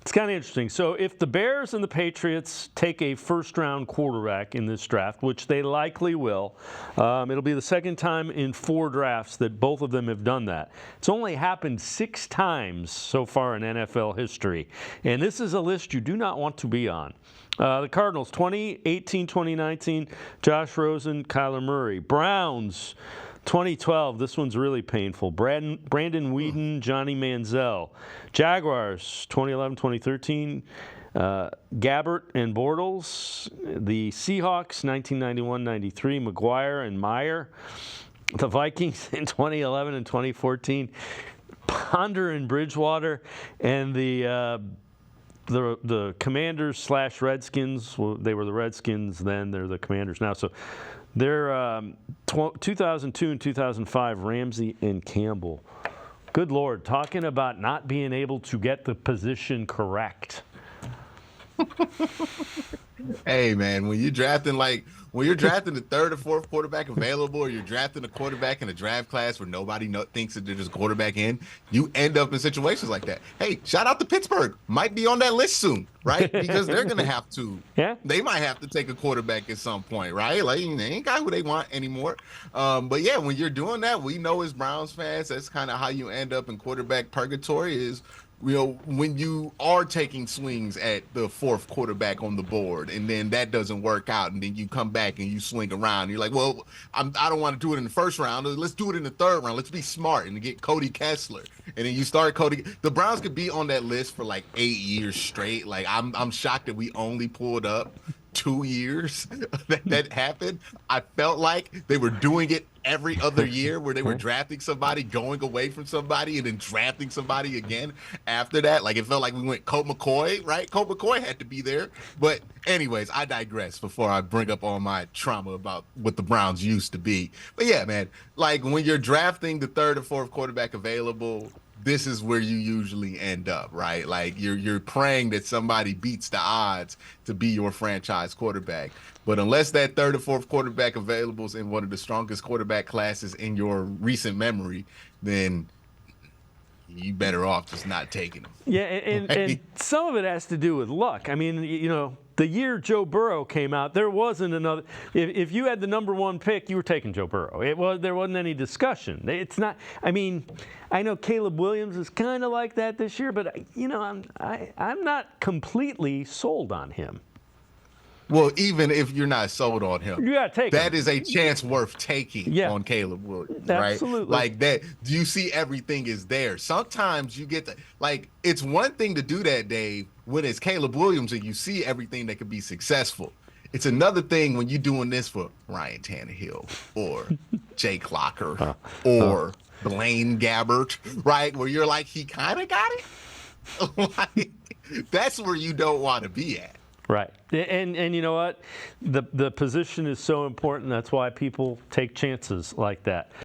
It's kind of interesting. So if the Bears and the Patriots take a first-round quarterback in this draft, which they likely will, it'll be the second time in 4 drafts that both of them have done that. It's only happened 6 times so far in NFL history. And this is a list you do not want to be on. The Cardinals, 2018, 2019, Josh Rosen, Kyler Murray. Browns, 2012, this one's really painful. Brandon Weeden, Johnny Manziel. Jaguars, 2011, 2013, Gabbert and Bortles. The Seahawks, 1991-93, McGuire and Meyer. The Vikings in 2011 and 2014, Ponder and Bridgewater. And the Commanders / Redskins, well, they were the Redskins then, they're the Commanders now. So they're 2002 and 2005, Ramsey and Campbell. Good Lord, talking about not being able to get the position correct. Hey, man, when you're drafting the third or fourth quarterback available, or you're drafting a quarterback in a draft class where nobody thinks that there's a quarterback in, you end up in situations like that. Hey, shout out to Pittsburgh. Might be on that list soon, right? Because they're going to have to. Yeah. They might have to take a quarterback at some point, right? Like, they ain't got who they want anymore. But, yeah, when you're doing that, we know as Browns fans, that's kind of how you end up in quarterback purgatory is, when you are taking swings at the 4th quarterback on the board, and then that doesn't work out, and then you come back and you swing around. You're like, well, I don't want to do it in the first round. Let's do it in the 3rd round. Let's be smart and get Cody Kessler. And then you start Cody. The Browns could be on that list for like 8 years straight. Like, I'm shocked that we only pulled up 2 years that happened. I felt like they were doing it every other year, where they were drafting somebody, going away from somebody, and then drafting somebody again after that. Like, it felt like we went Colt McCoy, right? Colt McCoy had to be there. But anyways, I digress before I bring up all my trauma about what the Browns used to be. But yeah, man, like, when you're drafting the 3rd or 4th quarterback available, this is where you usually end up, right? Like, you're praying that somebody beats the odds to be your franchise quarterback. But unless that 3rd or 4th quarterback available is in one of the strongest quarterback classes in your recent memory, then you better off just not taking them. Yeah, and some of it has to do with luck. I mean, the year Joe Burrow came out, there wasn't another. If you had the number 1 pick, you were taking Joe Burrow. There wasn't any discussion. It's not. I mean, I know Caleb Williams is kind of like that this year, but I'm not completely sold on him. Well, even if you're not sold on him, you gotta take him. That is a chance worth taking on Caleb Williams, right? Absolutely. Like that. Do you see everything is there? Sometimes you get it's one thing to do that, Dave, when it's Caleb Williams and you see everything that could be successful. It's another thing when you're doing this for Ryan Tannehill or Jay Clocker or Blaine Gabbert, right? Where you're like, he kind of got it. Like, that's where you don't want to be at. Right. And you know what? The position is so important. That's why people take chances like that.